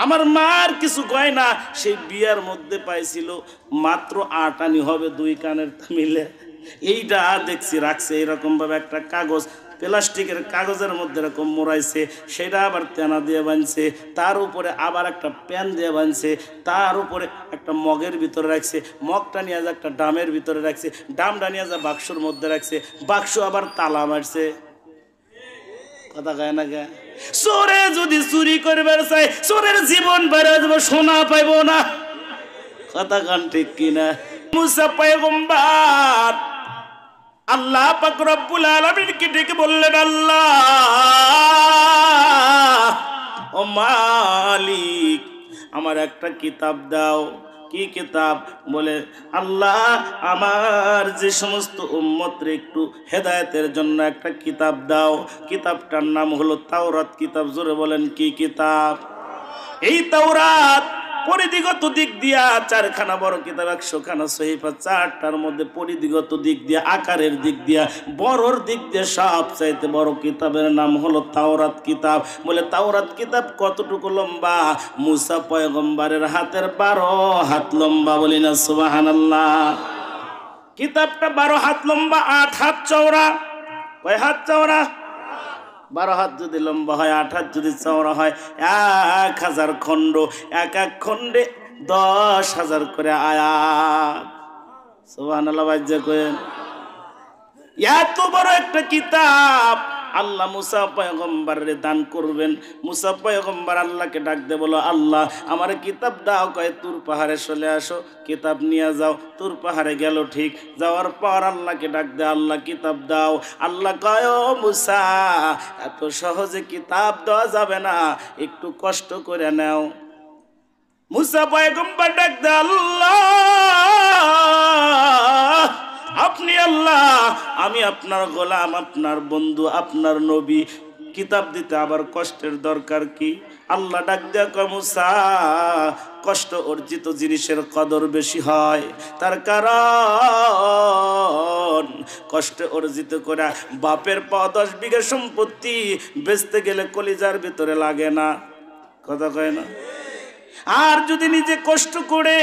আমার মার কিছু গয়না সেই বিয়ার মধ্যে পাইছিল, মাত্র 8 আনি হবে 2 কানের মিলে। এইটা দেখছি রাখছে এরকম ভাবে একটা কাগজ, প্লাস্টিকের কাগজের মধ্যে এরকম মোড়াইছে, সেটা আবার তেনা দিয়ে বানছে, তার উপরে আবার একটা প্যান দিয়ে বানছে, তার উপরে একটা মগের ভিতরে রাখছে, মগটা নিয়ে যা একটা ডামের ভিতরে রাখছে, ডামটা নিয়ে যা বাক্সর মধ্যে রাখছে, বাক্স আবার তালা মারছে। কথা গায় না গায়? চোরে যদি চুরি করবার চাই চোরের জীবন বেড়ে যাবো, সোনা পাইব না। কথা গান ঠিক কিনা? মুসা পয়গম্বর আল্লাহ পাক রব্বুল আলামিনকে ডেকে বললেন, আল্লাহ ও মালিক আমার একটা কিতাব দাও। কি কিতাব? বলে আল্লাহ আমার যে সমস্ত উম্মতরে একটু হেদায়েতের জন্য একটা কিতাব দাও। কিতাবটার নাম হলো তাওরাত কিতাব। জোরে বলেন কি কিতাব? এই তাওরাত পরিধিগত দিক দিয়া 4খানা বড় কিতাব, 100খানা সহিফা, 4টার মধ্যে পরিধিগত দিক দিয়া আকারের দিক দিয়া বড়র দিক দিয়ে সবচাইতে বড় কিতাবের নাম হলো তাওরাত কিতাব। বলে তাওরাত কিতাব কতটুকু লম্বা? মুসা পয়গম্বরের হাতের 12 হাত লম্বা। বলি না সুবহানাল্লাহ। কিতাবটা 12 হাত লম্বা, 8 হাত চওড়া। কয় হাত চওড়া? 12 হাত যদি লম্বা হয়, 8 হাত যদি চওড়া হয়, 1000 খণ্ড, এক এক খণ্ডে 10,000 করে আয়াত। সুবহানাল্লাহ। বাজ্যা কইেন এত বড় একটা কিতাব আল্লাহ মুসা পয়গম্বরের দান করবেন। মুসা পয়গম্বর আল্লাহকে ডাক দে, বলো আল্লাহ আমার কিতাব দাও। কয় তুর পাহাড়ে চলে আসো, কিতাব নিয়ে যাও। তুর পাহাড়ে গেল, ঠিক যাওয়ার পর আল্লাহকে ডাক দে, আল্লাহ কিতাব দাও। আল্লাহ কয় ও মুসা এত সহজে কিতাব দেওয়া যাবে না, একটু কষ্ট করে নাও। মুসা পয়গম্বর ডাক দে, আল্লাহ আপনি আল্লাহ, আমি আপনার গোলাম, আপনার বন্ধু, আপনার নবী, কিতাব দিতে আবার কষ্টের দরকার কি? আল্লাহ ডাক দেয়া কয় মুসা কষ্ট অর্জিত জিনিসের কদর বেশি হয়। তার কারণ কষ্ট অর্জিত করে বাপের পাওয়া 10 বিঘা সম্পত্তি বেচতে গেলে কলিজার ভিতরে লাগে না। কথা কয় না? আর যদি নিজে কষ্ট করে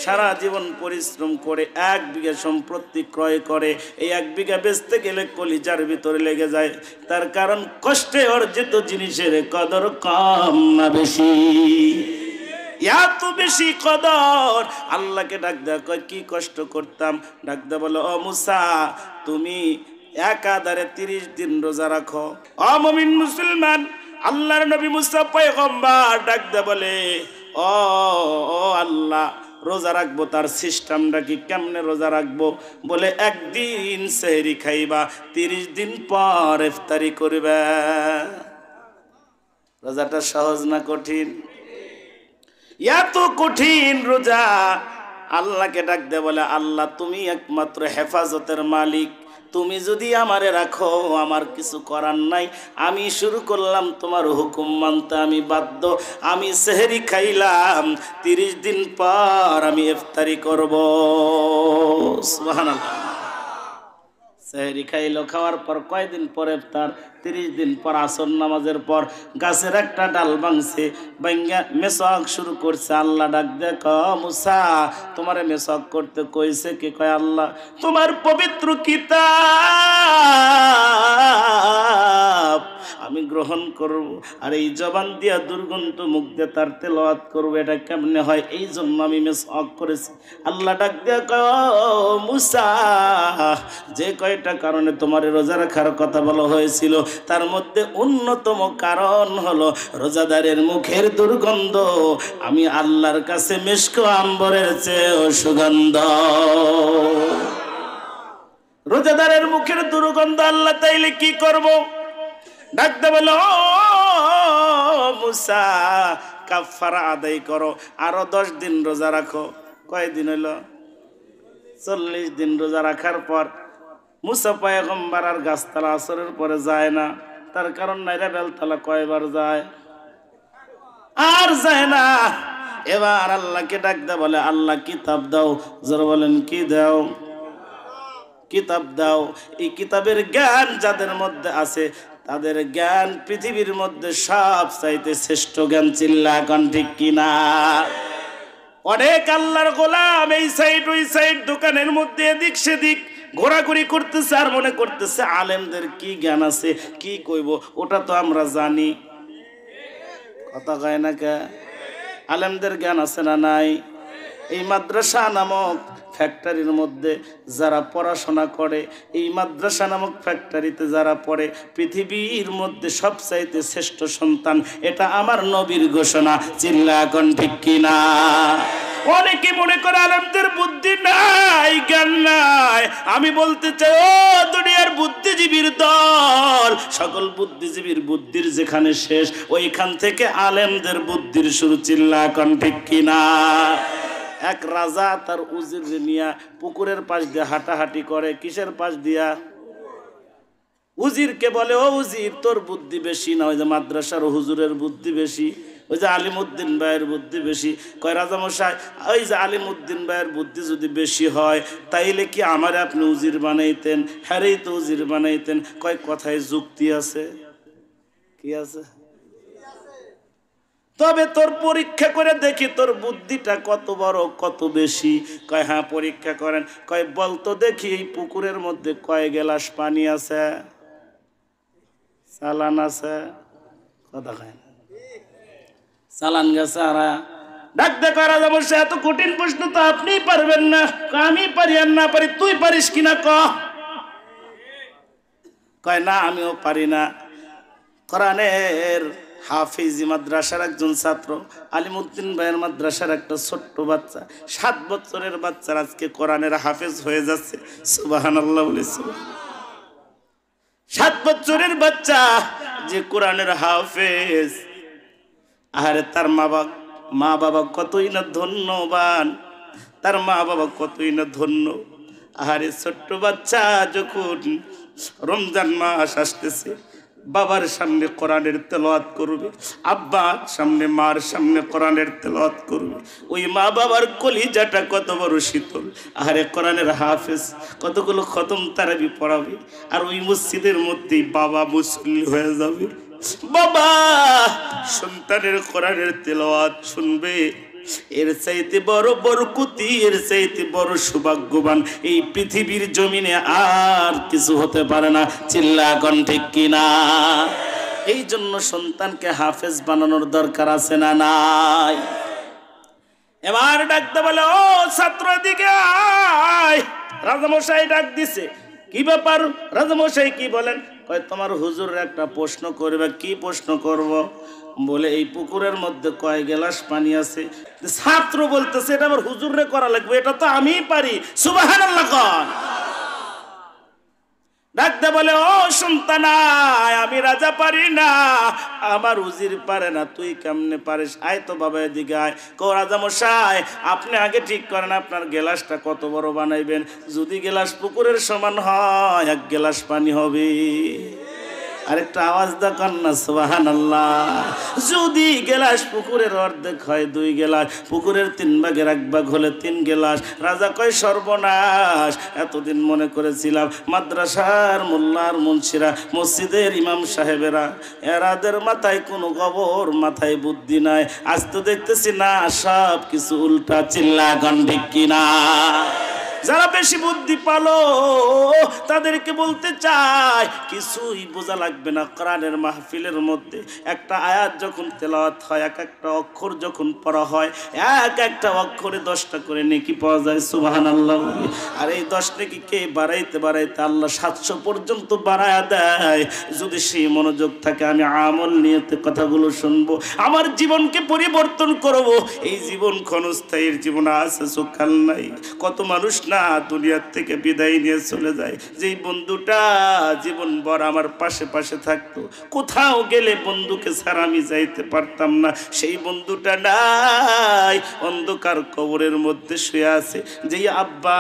সারা জীবন পরিশ্রম করে 1 বিঘা সম্পত্তি ক্রয় করে, এই 1 বিঘা বেচতে গেলে কলিজার ভিতরে লেগে যায়। তার কারণ কষ্টে অর্জিত জিনিসের কদর কম না বেশি? এত বেশি কদর। আল্লাহকে ডাক দেয়া কয় কি কষ্ট করতাম? ডাক দেয়া বলো ও মুসা তুমি একাধারে 30 দিন রোজা রাখো। ও মুমিন মুসলমান, আল্লাহর নবী মুসা পয়গম্বর ডাক দেয়া বলে ও আল্লাহ রোজা রাখবো, তার সিস্টেমটা কি? কেমনে রোজা রাখবো? বলে একদিন সেহরি খাইবা, 30 দিন পর ইফতারি করবে। রোজাটা সহজ না কঠিন? এত কঠিন রোজা। আল্লাহকে ডাক দে, বলে আল্লাহ তুমি একমাত্র হেফাজতের মালিক, তুমি যদি আমারে রাখো আমার কিছু করার নাই। আমি শুরু করলাম তোমার হুকুম মানতে, আমি বাধ্য। আমি সেহরি খাইলাম, 30 দিন পর আমি ইফতারি করব। সুবহানাল্লাহ। সেহরি খাইলো, খাওয়ার পর কয়দিন পর ইফতার? 30 দিন পর আসর নামাজের পর গাছের একটা ডাল ভাঙছে, ভাঙ্গা মেসওয়াক শুরু করছে। আল্লাহ ডাক দেখ মুসা তোমারে মেসওয়াক করতে কইছে কে? কয় আল্লাহ। তোমার পবিত্র কিতাব আমি গ্রহণ করব, আর এই জবান দিয়া দুর্গন্ধ মুখ দিয়ে তার তেলাওয়াত করব, এটা কেমনে হয়? এই জন্য আমি মেসওয়াক করেছি। আল্লাহ ডাক দেখ মুসা যে কয়টা কারণে তোমার রোজা রাখার কথা বলা হয়েছিল তার মধ্যে অন্যতম কারণ হলো রোজাদারের মুখের দুর্গন্ধ আমি আল্লাহর কাছে মিশক আম্বরের চেয়ে সুগন্ধ। রোজাদারের মুখের দুর্গন্ধ আল্লাহ তাইলে কি করব? ডাকতে বলো মুসা কাফারা আদায় করো, আরো 10 দিন রোজা রাখো। কয়দিন হইল? 40 দিন রোজা রাখার পর মুসা পয়গম্বর আর গাছতলা আসরের পরে যায় না। তার কারণ নাইরা বেলতলা কয়বার যায়? আর যায় না। এবার আল্লাহকে ডাক দে, বলে আল্লাহ কিতাব দাও। যারা বলেন কি দাও? কিতাব দাও। এই কিতাবের জ্ঞান যাদের মধ্যে আছে তাদের জ্ঞান পৃথিবীর মধ্যে সব চাইতে শ্রেষ্ঠ জ্ঞান। চিল্লা কোন ঠিক কিনা? অনেক আল্লাহর গোলাম এই সাইড ওই সাইড দোকানের মধ্যে এদিক সেদিক ঘোরাঘুরি করতেছে আর মনে করতেছে আলেমদের কি জ্ঞান আছে, কি কইব ওটা তো আমরা জানি। কথা কয় না কে? আলেমদের জ্ঞান আছে না নাই? এই মাদ্রাসা নামক ফ্যাক্টরির মধ্যে যারা পড়াশোনা করে, এই মাদ্রাসা নামক ফ্যাক্টরিতে যারা পড়ে, পৃথিবীর মধ্যে সবচাইতে শ্রেষ্ঠ সন্তান, এটা আমার নবীর ঘোষণা। চিল্লা কোন ঠিক কিনা? অনেকে মনে করে আলেমদের বুদ্ধি নাই, জ্ঞান নাই। আমি বলতে চাই, ও দুনিয়ার বুদ্ধিজীবীর দল, সকল বুদ্ধিজীবীর বুদ্ধির যেখানে শেষ, ওইখান থেকে আলেমদের বুদ্ধির শুরু। চিল্লা কোন ঠিক কিনা? এক রাজা তার উজির নিয়া পুকুরের পাশ দিয়ে হাঁটাহাঁটি করে। কিসের পাশ দিয়া? উজিরকে বলে, ও উজির, তোর বুদ্ধি বেশি না ওই যে মাদ্রাসার হুজুরের বুদ্ধি বেশি, ওই যে আলিমউদ্দিন ভাইয়ের বুদ্ধি বেশি? কয় রাজামশাই, ওই যে আলিমউদ্দিন ভাইয়ের বুদ্ধি যদি বেশি হয় তাইলে কি আমারে আপনি উজির বানাইতেন? হ্যারেই তো উজির বানাইতেন। কয় কথায় যুক্তি আছে। কি আছে? তবে তোর পরীক্ষা করে দেখি তোর বুদ্ধিটা কত বড়, কত বেশি। কয় হ্যাঁ পরীক্ষা করেন। কয় বলতো দেখি এই পুকুরের মধ্যে কয় গ্লাস পানি আছে? চালান আছে? কথা কয় না, চালান গেছে। আর ডাক দেখো রাজামশাই, এত কঠিন প্রশ্ন তো আপনিই পারবেন না। আমি পারি আর না পারি, তুই পারিস কিনা ক? কয় না আমিও পারি না। কোরআনের হাফিজি মাদ্রাসার একজন ছাত্র, আলিমউদ্দিন ভাইয়ের মাদ্রাসার একটা ছোট্ট বাচ্চা, 7 বছরের বাচ্চা আজকে কোরআনের হাফেজ হয়ে যাচ্ছে। সুবহানাল্লাহ বলে। 7 বছরের বাচ্চা যে কোরআনের হাফেজ, আরে তার মা বাবা কতই না ধন্যবান, তার মা বাবা কতই না ধন্য। আরে ছোট্ট বাচ্চা যখন রমজান মাস আসতেছে, বাবার সামনে কোরআনের তেলাওয়াত করবে, আব্বার সামনে মার সামনে কোরআনের তেলাওয়াত করবে, ওই মা বাবার কলিজাটা কত বড় শীতল। আরে কোরআনের হাফেজ কতগুলো খতম তারাবি পড়াবে, আর ওই মসজিদের মধ্যেই বাবা মুসল্লি হয়ে যাবে। বাবা সন্তানের কোরআনের তেলাওয়াত শুনবে, এর চাইতে বড় বরকতি, এর চাইতে বড় সৌভাগ্যবান এই পৃথিবীর জমিনে আর কিছু হতে পারে না। চিল্লা কোন ঠিক কিনা? এই জন্য সন্তানকে হাফেজ বানানোর দরকার আছে না নাই? এবার ডাকতে বলে, ও ছাত্র দিকে আয়। রাজামশাই ডাক দিছে। কি ব্যাপার রাজামশাই, কি বলেন? কয় তোমার হুজুর একটা প্রশ্ন করবে। কি প্রশ্ন করব? বলে এই পুকুরের মধ্যে কয় গ্লাস পানি আছে? ছাত্র বলতেছে এটা আবার হুজুরে করা লাগবে, এটা তো আমিই পারি। সুবহানাল্লাহ কন। ডাকতে বলে, ও সন্তান আমি রাজা পারি না, আমার উজির পারে না, তুই কেমনে পারিস? আয় তো বাবা এদিকে আয়। কো রাজামশাই আপনি আগে ঠিক করেন আপনার গ্লাসটা কত বড় বানাইবেন। যদি গ্লাস পুকুরের সমান হয় 1 গ্লাস পানি হবে। আরেকটা আওয়াজ দেখান না সুবহানাল্লাহ। যদি গ্লাস পুকুরের অর্ধেক হয় 2 গ্লাস, পুকুরের 3 ভাগের 1 ভাগ হলে 3 গ্লাস। রাজা কয় সর্বনাশ, এতদিন মনে করেছিলাম মাদ্রাসার মোল্লার মুন্সিরা, মসজিদের ইমাম সাহেবেরা, এরাদের মাথায় কোনো খবর, মাথায় বুদ্ধি নাই। আজ তো দেখতেছি না সব কিছু উল্টা। চিল্লা কোন ঠিক কিনা? যারা বেশি বুদ্ধি পালো তাদেরকে বলতে চাই, কিছুই বোঝা লাগবে না। কোরআনের মাহফিলের মধ্যে একটা আয়াত যখন তেলাওয়াত হয়, এক একটা অক্ষর যখন পড়া হয়, এক একটা অক্ষরে 10টা করে নেকি পাওয়া যায়। সুবহানাল্লাহ। আর এই 10 নেকি কে বাড়াইতে বাড়াইতে আল্লাহ 700 পর্যন্ত বাড়ায়া দেয়, যদি সেই মনোযোগ থাকে। আমি আমল নিয়েতে কথাগুলো শুনবো, আমার জীবনকে পরিবর্তন করব। এই জীবন ক্ষণস্থায়ীর জীবন আছে, সুখাল নাই। কত মানুষ না দুনিয়ার থেকে বিদায় নিয়ে চলে যায়। যেই বন্ধুটা জীবন ভর আমার পাশে পাশে থাকতো, কোথাও গেলে বন্ধুকে ছাড়া আমি যাইতে পারতাম না, সেই বন্ধুটা নাই, অন্ধকার কবরের মধ্যে শুয়ে আছে। যেই আব্বা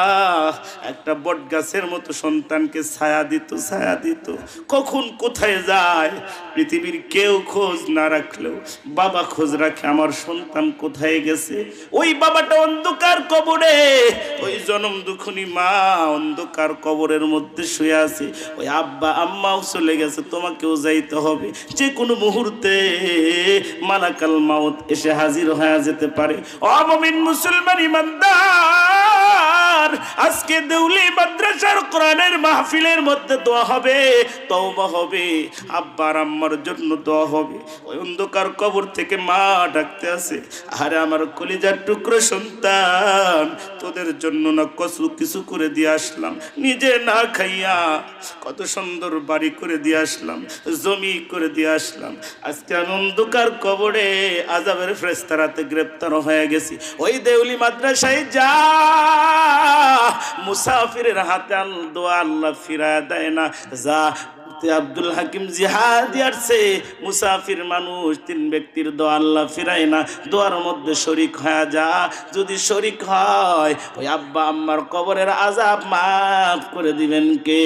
একটা বট গাছের মতো সন্তানকে ছায়া দিত, ছায়া দিত, কখন কোথায় যায় পৃথিবীর কেউ খোঁজ না রাখলেও বাবা খোঁজ রাখে আমার সন্তান কোথায় গেছে। ওই বাবাটা অন্ধকার কবরে, ওই জনম দুখুনি মা অন্ধকার কবরের মধ্যে শুয়ে আছে, ওই আব্বা আম্মাও চলে গেছে, তোমাকেও যাইতে হবে, যে কোনো মুহূর্তে মালাকাল মাউত এসে হাজির হয়ে যেতে পারে। ও মুমিন মুসলমান ইমানদার, আজকে দেউলি মাদ্রাসার কোরআনের মাহফিলের মধ্যে দোয়া হবে, তওবা হবে, আব্বার আম্মার জন্য দোয়া হবে। ওই অন্ধকার কবর থেকে মা ডাকতে আছে, আরে আমার কলিজার টুকরো সন্তান, তোদের জন্য না কিছু করে দিয়ে আসলাম, নিজে না খাইয়া কত সুন্দর বাড়ি করে দিয়ে আসলাম, জমি করে দিয়ে আসলাম, আজকে আমি অন্ধকার কবরে আযাবের ফেরেশতারাতে গ্রেপ্তার হয়ে গেছি। ওই দেউলি মাদ্রাসায় যা, মুসাফিরের হাতে দোয়া আল্লাহ ফিরায় দেয় না, যা। আব্দুল হাকিম জিহাদি আসছে, মুসাফির মানুষ, 3 ব্যক্তির দোয়া আল্লাহ ফিরায় না, দোয়ার মধ্যে শরীক হয়ে যা, যদি শরীক হয় ওই আব্বা আম্মার কবরের আযাব মাফ করে দিবেন কে?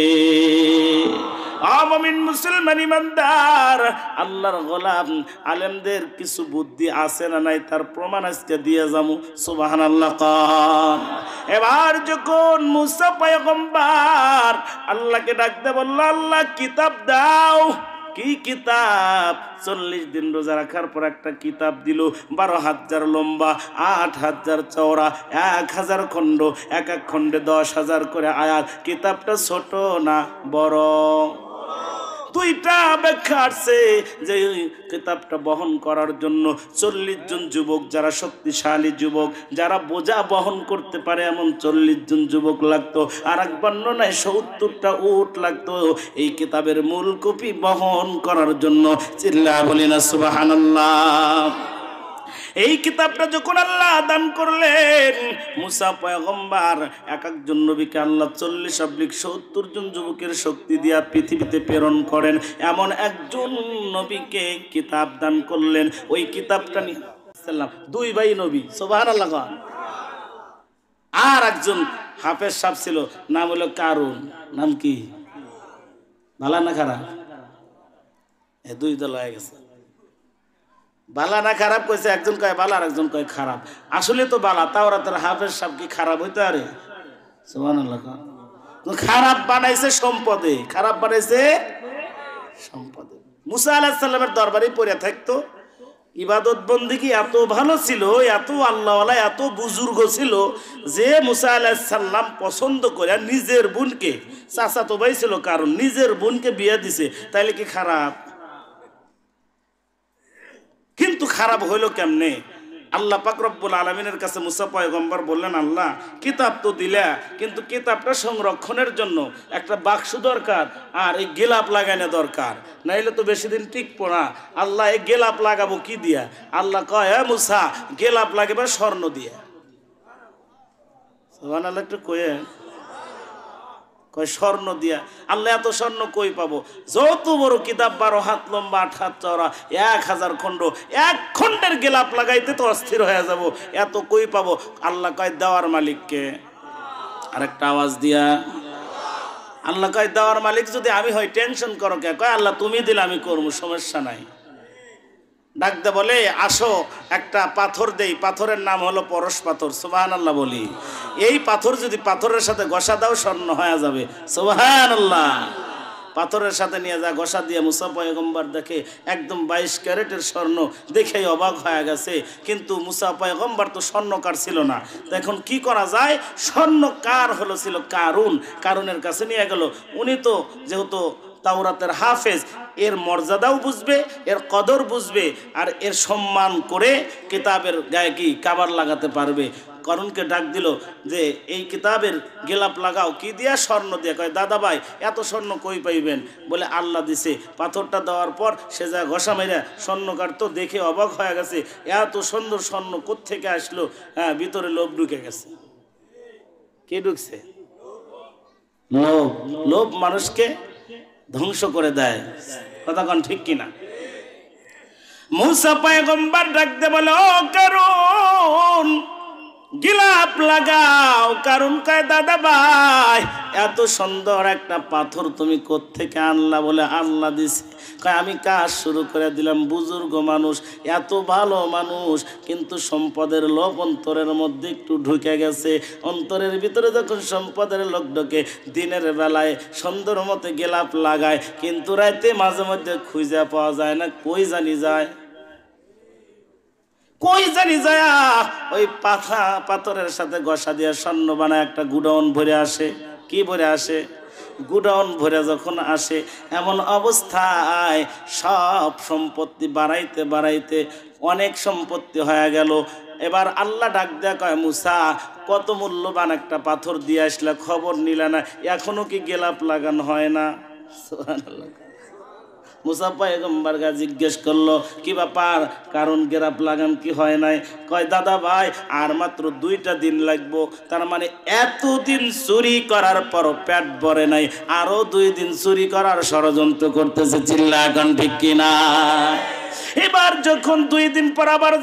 মুমিন মুসলমান ইমানদার, আল্লাহর গোলাম, আলেমদের কিছু বুদ্ধি আছে না নাই তার প্রমাণ আজকে দিয়ে যাবো। সুবহানাল্লাহ কান। এবার যখন মুসা পয়গম্বর আল্লাহকে ডাকতে বলল, আল্লাহ কিতাব দাও। কি কিতাব? 40 দিন রোজা রাখার পর একটা কিতাব দিল, 12,000 লম্বা, 8,000 চওড়া, 1,000 খণ্ড, এক এক খণ্ডে 10,000 করে আয়াত। কিতাবটা ছোট না বড়? দুইটা ব্যাখ্যা আছে যে কিতাবটা বহন করার জন্য 40 জন যুবক, যারা শক্তিশালী যুবক, যারা বোঝা বহন করতে পারে এমন 40 জন যুবক লাগতো, আর এক বর্ণনায় 70টা উট লাগতো এই কিতাবের মূল কপি বহন করার জন্য। চিল্লায়া বলি না সুবহানাল্লাহ। এই কিতাবটা যখন আল্লাহ দান করলেন, মুসা পয়গম্বর এক একজন নবীকে আল্লাহ 40-70 জন যুবকের শক্তি দিয়া পৃথিবীতে প্রেরণ করেন, এমন একজন নবীকে কিতাব দান করলেন। ওই কিতাবটা নিয়ে 2 ভাই নবী, সুবহানাল্লাহ। আর একজন হাফেজ সাহেব ছিল, নাম হলো কারুন। নাম কি? ভালো না খারাপ? 2 দল হয়ে গেছে। বালা না খারাপ কইছে, একজন কয় বালা আর একজন কয় খারাপ। আসলে তো বালা, তাওরাতের হাফেজ সাহেব কি খারাপ হইতে পারে? সুবহানাল্লাহ। খারাপ বানাইছে সম্পদে, খারাপ বানাইছে সম্পদে। মুসা আলাইহিস সালামের দরবারে পড়ে থাকতো, ইবাদত বন্দেগী এত ভালো ছিল, এত আল্লাহওয়ালা, এত বুজুর্গ ছিল যে মুসা আলাইহিস সালাম পছন্দ করে নিজের বোনকে, চাচাতো ভাই ছিল কারণ, নিজের বোনকে বিয়ে দিছে। তাইলে কি খারাপ? কিন্তু খারাপ হইলো কেমনে? আল্লাহ পাক রব্বুল আলামিনের কাছে মুসা পয়গম্বর বললেন, আল্লাহ কিতাব তো দিলা, কিন্তু কিতাবটা সংরক্ষণের জন্য একটা বাক্স দরকার, আর এই গেলাপ লাগানো দরকার, নাইলে তো বেশি দিন টিকবো না। আল্লাহ এই গেলাপ লাগাবো কি দিয়া? আল্লাহ কয়, হ্যাঁ মুসা, গেলাপ লাগাবে স্বর্ণ দিয়া। সুবহানাল্লাহ। একটু কয়ে কয় স্বর্ণ দিয়া। আল্লাহ এত স্বর্ণ কই পাবো? যত বড় কিতাব, 12 হাত লম্বা, 8 হাত চওড়া, 1000 খণ্ড, এক খণ্ডের গেলাপ লাগাইতে তো অস্থির হয়ে যাব, এত কই পাবো? আল্লাহ কয় দেওয়ার মালিককে। আরেকটা আওয়াজ দিয়া আল্লাহ কয় দেওয়ার মালিক যদি আমি হই, টেনশন করো কে? কয় আল্লাহ তুমি দিলে আমি করবো, সমস্যা নাই। ডাকতে বলে, আসো একটা পাথর দেই, পাথরের নাম হলো পরশ পাথর। সুবহানাল্লাহ বলি। এই পাথর যদি পাথরের সাথে ঘষা দাও, স্বর্ণ হয়ে যাবে। সুবহানাল্লাহ। পাথরের সাথে নিয়ে যা ঘষা দিয়ে মুসা পয়গম্বর দেখে একদম 22 ক্যারেটের স্বর্ণ, দেখেই অবাক হয়ে গেছে। কিন্তু মুসা পয়গম্বর তো স্বর্ণকার ছিল না, তো এখন কি করা যায়? স্বর্ণকার হলো ছিল কারুন। কারুনের কাছে নিয়ে গেল। উনি তো যেহেতু তাওরাতের হাফেজ, এর মর্যাদাও বুঝবে, এর কদর বুঝবে, আর এর সম্মান করে কিতাবের গায়ে কি কাবার লাগাতে পারবে। কারুনকে ডাক দিল যে এই কিতাবের গেলাপ লাগাও। কি দিয়া? স্বর্ণ দিয়া। কয় দাদা ভাই এত স্বর্ণ কই পাইবেন? বলে আল্লাহ দিছে। পাথরটা দেওয়ার পর সে যা ঘষা মেরা স্বর্ণকার তো দেখে অবাক হয়ে গেছে, এত সুন্দর স্বর্ণ কোত্থেকে আসলো? হ্যাঁ, ভিতরে লোভ ঢুকে গেছে। কে ঢুকছে? লোভ। লোভ মানুষকে ধ্বংস করে দেয়। কথা কোন ঠিক কিনা? মুসা পয়গম্বর ডাকতে বলে, ও কারুন, গিলাপ লাগাও। কারণ কয় দাদা ভাই এত সুন্দর একটা পাথর তুমি কোত্থেকে আনলা? বলে আল্লাহ দিছে। কয় আমি কাজ শুরু করে দিলাম। বুজুর্গ মানুষ, এত ভালো মানুষ, কিন্তু সম্পদের লোভ অন্তরের মধ্যে একটু ঢুকে গেছে। অন্তরের ভিতরে যখন সম্পদের লোক ঢোকে, দিনের বেলায় সুন্দর মতো গিলাপ লাগায়, কিন্তু রাতে মাঝে মধ্যে খুঁজে পাওয়া যায় না। কই জানি যায়, কই জানি যায় ওই পাথরের সাথে গসা দিয়ে স্বর্ণ বানায় একটা গুডাউন ভরে আসে। কি ভরে আসে? গুডাউন ভরে যখন আসে, এমন অবস্থায় সব সম্পত্তি বাড়াইতে বাড়াইতে অনেক সম্পত্তি হয়ে গেল। এবার আল্লাহ ডাক দেয়া কয়, মুসা কত মূল্যবান একটা পাথর দিয়ে আসলে, খবর নিলে না, এখনো কি গেলাপ লাগানো হয় না? সুবহানাল্লাহ। মুসা পয়গম্বর গা জিজ্ঞেস করলো, কি ব্যাপার? কারণ গেরাপ লাগান কি হয় নাই? কয় দাদা ভাই আর মাত্র 2টা দিন লাগবো। তার মানে এতদিন চুরি করার পর পেট ভরে নাই, আরো 2 দিন চুরি করার ষড়যন্ত্র করতেছে। চিল্লা এখন ঠিক কিনা? এবার যখন 2 দিন পর আবার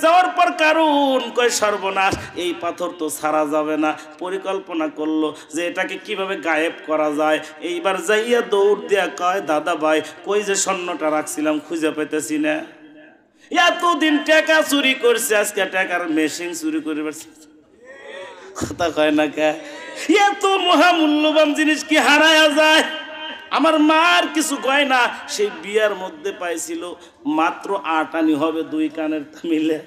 যাওয়ার পর কারণ কয় সর্বনাশ, এই পাথর তো ছাড়া যাবে না। পরিকল্পনা করলো যে এটাকে কিভাবে গায়েব করা যায়। এইবার যাইয়া দৌড় দিয়া কয়, দাদা ভাই কই যে স্বর্ণটা রাখছিলাম খুঁজে পেতেছি না। এতদিন টাকা চুরি করছে, আজকে টাকার মেশিন চুরি করে পারছে। কথা কয় না কে? এত মহামূল্যবান জিনিস কি হারায়া যায়? আমার মার কিছু গয়না সেই বিয়ার মধ্যে পাইছিল, মাত্র 8 আনি হবে 2 কানের মিলে।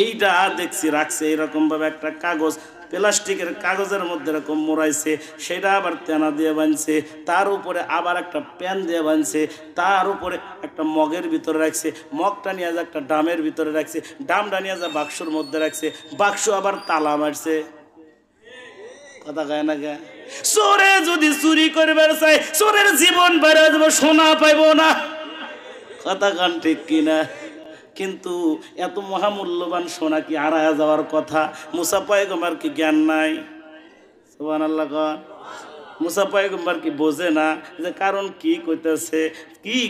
এইটা দেখছি রাখছে এরকম ভাবে একটা কাগজ, প্লাস্টিকের কাগজের মধ্যে এরকম মোড়াইছে, সেটা আবার তেনা দিয়ে বানছে, তার উপরে আবার একটা প্যান দিয়ে বানছে, তার উপরে একটা মগের ভিতরে রাখছে, মগটা নিয়ে যা একটা ডামের ভিতরে রাখছে, ডামটা নিয়ে যা বাক্সর মধ্যে রাখছে, বাক্স আবার তালা মারছে। কথা কয় না কে? চোরে যদি চুরি করবার চাই, চোরের জীবন বেড়ে যাবো, সোনা পাইব না। কথা কান ঠিক কিনা? কিন্তু এত মহামূল্যবান সোনা কি হারায়া যাওয়ার কথা? মুসা পয়গম্বর কি জ্ঞান নাই? সুবহানাল্লাহ। মুসা পয়গম্বর কি বোঝে না যে কারণ কি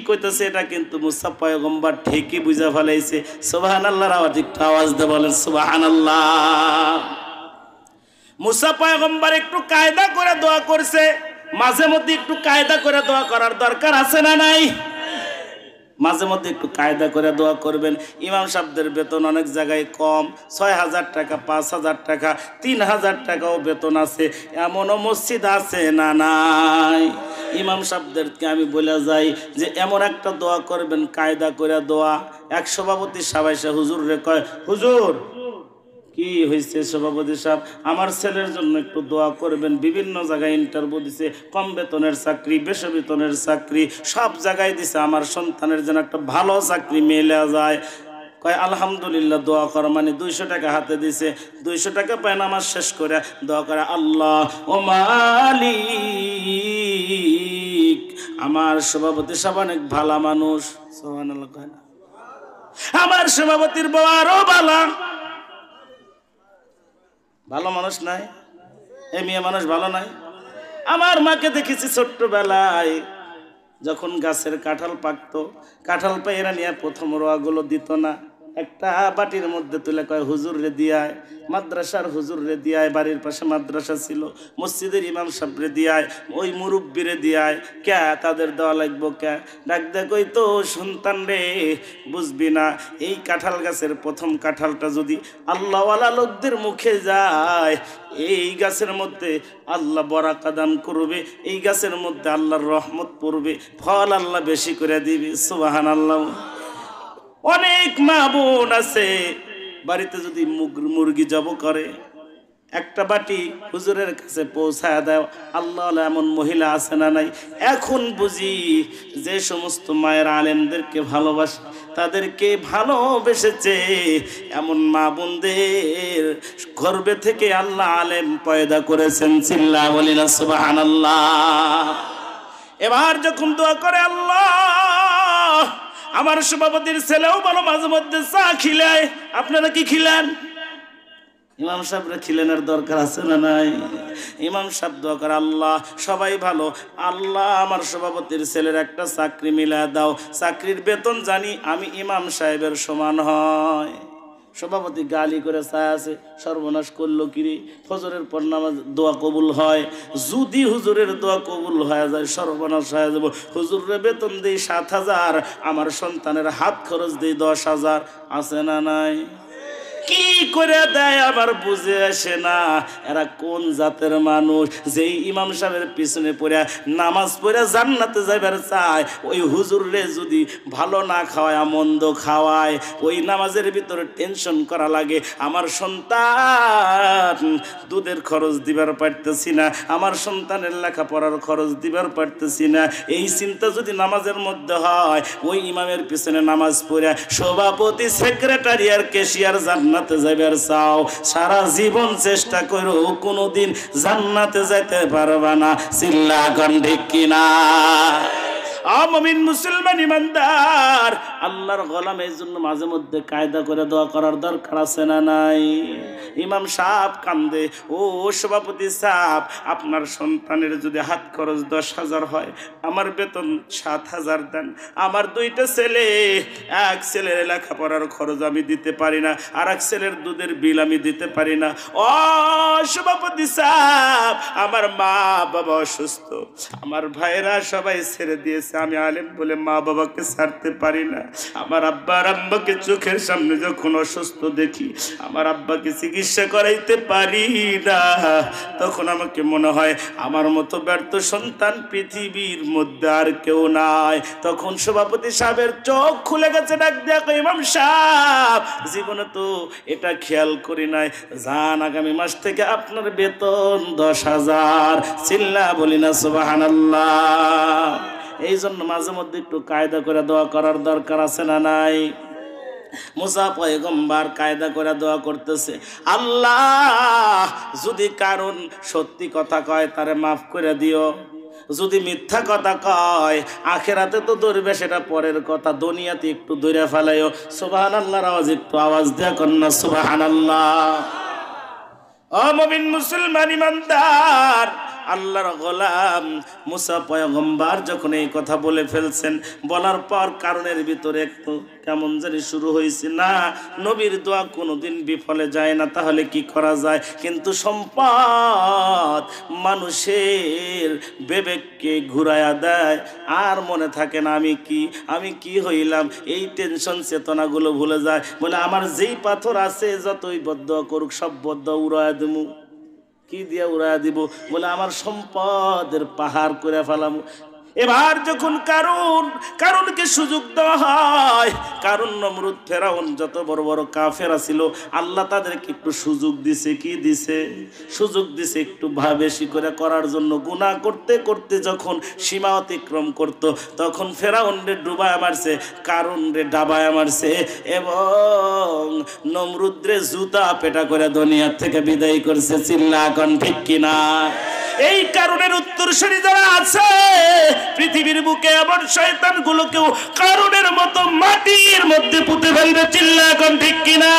কইতেছে এটা কিন্তু মুসা পয়গম্বর ঠিকই বুঝা ফেলাইছে। সুবহানাল্লাহ। আওয়াজ দিয়ে বলেন সুবহানাল্লাহ। মুসা পয়গম্বর একটু কায়দা করে দোয়া করছে। মাঝে মধ্যে একটু কায়দা করে দোয়া করার দরকার আছে না নাই? মাঝে মধ্যে একটু কায়দা করে দোয়া করবেন। ইমাম সাহেবদের বেতন অনেক জায়গায় কম, 6,000 টাকা, 5,000 টাকা, 3,000 টাকাও বেতন আছে। এমনও মসজিদ আছে না নাই? ইমাম সাহেবদেরকে আমি বলে যাই যে এমন একটা দোয়া করবেন, কায়দা করে দোয়া। এক সভাপতি সাবাইসা হুজুর রে কয়, হুজুর কি হয়েছে সভাপতি সাহেব? আমার ছেলের জন্য একটু দোয়া করবেন। বিভিন্ন জায়গায় ইন্টারভিউ দিছে, কম বেতনের চাকরি, বেশি বেতনের চাকরি, সব জায়গায় দিছে। আমার সন্তানের জন্য একটা ভালো চাকরি মেলে যায়। কয় আলহামদুলিল্লাহ, দোয়া করা মানে 200 টাকা হাতে দিছে। 200 টাকা পায় নামাজ শেষ করে দোয়া করে, আল্লাহ ও মালিক, আমার সভাপতি সাহেব অনেক ভালো মানুষ। সুবহানাল্লাহ। আমার সভাপতির বউ আরো ভালো মানুষ নাই? এই মেয়ে মানুষ ভালো নাই? আমার মাকে দেখেছি ছোট্টবেলায় যখন গাছের কাঁঠাল পাকতো, কাঁঠাল পাইরা নিয়ে প্রথম রোয়াগুলো দিত না, একটা বাটির মধ্যে তুলে কয় হুজুর রে দিয়ায়, মাদ্রাসার হুজুর রে দিয়ায়, বাড়ির পাশে মাদ্রাসা ছিল, মসজিদের ইমাম সাহেব রে দিয়ায়, ওই মুরব্বিরে দিয়ায়। কে তাদের দেওয়া লাগবো? কে ডাক দেখ? ওই তো সন্তান রে, বুঝবি না, এই কাঁঠাল গাছের প্রথম কাঁঠালটা যদি আল্লাহওয়ালা লোকদের মুখে যায়, এই গাছের মধ্যে আল্লাহ বরাকা দান করবে, এই গাছের মধ্যে আল্লাহর রহমত পড়বে, ফল আল্লাহ বেশি করে দিবি। সুবহানাল্লাহ। অনেক মা বোন আছে বাড়িতে যদি মুরগি জব করে, একটা বাটি হুজুরের কাছে পৌঁছায় দেয়। আল্লাহ এমন মহিলা আছে না নাই? এখন বুঝি যে সমস্ত মায়ের আলেমদেরকে ভালোবাসে, তাদেরকে ভালোবেসেছে এমন মা বোনদের গর্ভে থেকে আল্লাহ আলেম পয়দা করেছেন। চিল্লা বলি না সুবহানাল্লাহ। এবার যখন দোয়া করে, আল্লাহ আমার সভাপতির ছেলেও ভালো, মাঝে মধ্যে চা খিলায়, আপনারা কি খিলান? ইমাম সাহেবরা খিলেনের দরকার আছে না নাই? ইমাম সাহেব দোয়া করে, আল্লাহ সবাই ভালো, আল্লাহ আমার সভাপতির ছেলের একটা চাকরি মিলা দাও, চাকরির বেতন জানি আমি ইমাম সাহেবের সমান হয়। সভাপতি গালি করে চায় আছে, সর্বনাশ করলো কিরে, ফজরের পর নামাজ দোয়া কবুল হয়, যদি হুজুরের দোয়া কবুল হয়ে যায় সর্বনাশ হয়ে যাব। হুজুরের বেতন দেই 7,000, আমার সন্তানের হাত খরচ দেই 10,000, আছে না নাই? কি করে দেয় আবার বুঝে আসে না এরা কোন জাতের মানুষ। যেই ইমাম সাহেবের পিছনে পড়ে নামাজ পড়ে জান্নাতে যাইবার চায়, ওই হুজুরে যদি ভালো না খাওয়ায় মন্দ খাওয়ায়, ওই নামাজের ভিতরে টেনশন করা লাগে, আমার সন্তান দুধের খরচ দিবার পারতেছি না, আমার সন্তানের লেখাপড়ার খরচ দিবার পারতেছি না, এই চিন্তা যদি নামাজের মধ্যে হয়, ওই ইমামের পিছনে নামাজ পড়ে সভাপতি, সেক্রেটারি আর ক্যাশিয়ার জান্নাতে যাইবার চাও, সারা জীবন চেষ্টা করো কোনোদিন জান্নাতে যাইতে পারবা না। চিল্লা কোন ঠিক কিনা? মুমিন মুসলমান ইমানদার আল্লাহর গোলাম, এই জন্য মাঝে মধ্যে কায়দা করে দোয়া করার দরকার আছে না নাই? ইমাম সাহেব কান্দে, ও সভাপতি সাহেব, আপনার সন্তানের যদি হাত খরচ 10,000 হয়, আমার বেতন 7,000 দেন, আমার 2টা ছেলে, এক ছেলের লেখাপড়ার খরচ আমি দিতে পারি না, আর এক ছেলের দুধের বিল আমি দিতে পারি না। ও সভাপতি সাহেব, আমার মা বাবা অসুস্থ, আমার ভাইরা সবাই ছেড়ে দিয়েছে, আমি আলেম বলে মা বাবাকে ছাড়তে পারি না, আমার আব্বা আর আম্মাকে চোখের সামনে যখন অসুস্থ দেখি, আমার আব্বাকে চিকিৎসা করাইতে পারি না, তখন আমাকে মনে হয় আমার মতো ব্যর্থ সন্তান পৃথিবীর মধ্যে আর কেউ নাই। তখন সভাপতি সাহেবের চোখ খুলে গেছে, ডাক দেখো ইমাম সাহেব, জীবনে তো এটা খেয়াল করি নাই, জান আগামী মাস থেকে আপনার বেতন 10,000। চিল্লা বলি না সুবহানাল্লাহ? এই জন্য মাঝে মধ্যে একটু কায়দা করে দোয়া করার দরকার আছে না নাই? মুসা পয়গম্বর কায়দা করে দোয়া করতেছে, আল্লাহ যদি কারণ সত্যি কথা কয় তারে মাফ করে দিও, যদি মিথ্যা কথা কয় আখেরাতে তো ধরবে সেটা পরের কথা, দুনিয়াতে একটু ধরে ফেলাইও। সুবহানাল্লাহর আওয়াজ একটু আওয়াজ দেয়া কন্যা সুবহানাল্লাহ। ও মুমিন মুসলমান ইমানদার আল্লাহর গোলাম মুসা পয়গম্বর যখন এই কথা বলে ফেলছেন, বলার পর কারণের ভিতরে একটু কেমন জানি শুরু হয়েছে, না নবীর দোয়া কোনোদিন বিফলে যায় না, তাহলে কি করা যায়? কিন্তু সম্পদ মানুষের বিবেককে ঘুরাইয়া দেয়, আর মনে থাকে না আমি কি হইলাম, এই টেনশন চেতনাগুলো ভুলে যায়, বলে আমার যেই পাথর আছে যতই বদ্ধ করুক সব বদ্ধ উড়াইয়া দেবো। কি দিয়া উড়াইয়া দিব? বলে আমার সম্পদের পাহাড় করে ফেলাম। এবার যখন কারণকে সুযোগ দেওয়া হয়, কারণ নমরুদ ফেরাউন যত বড় বড় কাফেরা ছিল, আল্লাহ তাদেরকে একটু সুযোগ দিছে। কি দিছে? সুযোগ দিছে একটু বেশি করে করার জন্য। গুনাহ করতে করতে যখন সীমা অতিক্রম করত, তখন ফেরাউন রে ডুবায় মারছে, কারণ রে ডাবায় মারছে, এবং নমরুদ রে জুতা পেটা করে দুনিয়া থেকে বিদায় করছে। চিল্লা কোন ঠিক কিনা? এই কারণের উত্তরসূরি যারা আছে পৃথিবীর বুকে, আবার শয়তান গুলোকেও কারণের মতো মাটির মধ্যে পুঁতে ফেলবে। চিল্লা কোন ঠিক কিনা?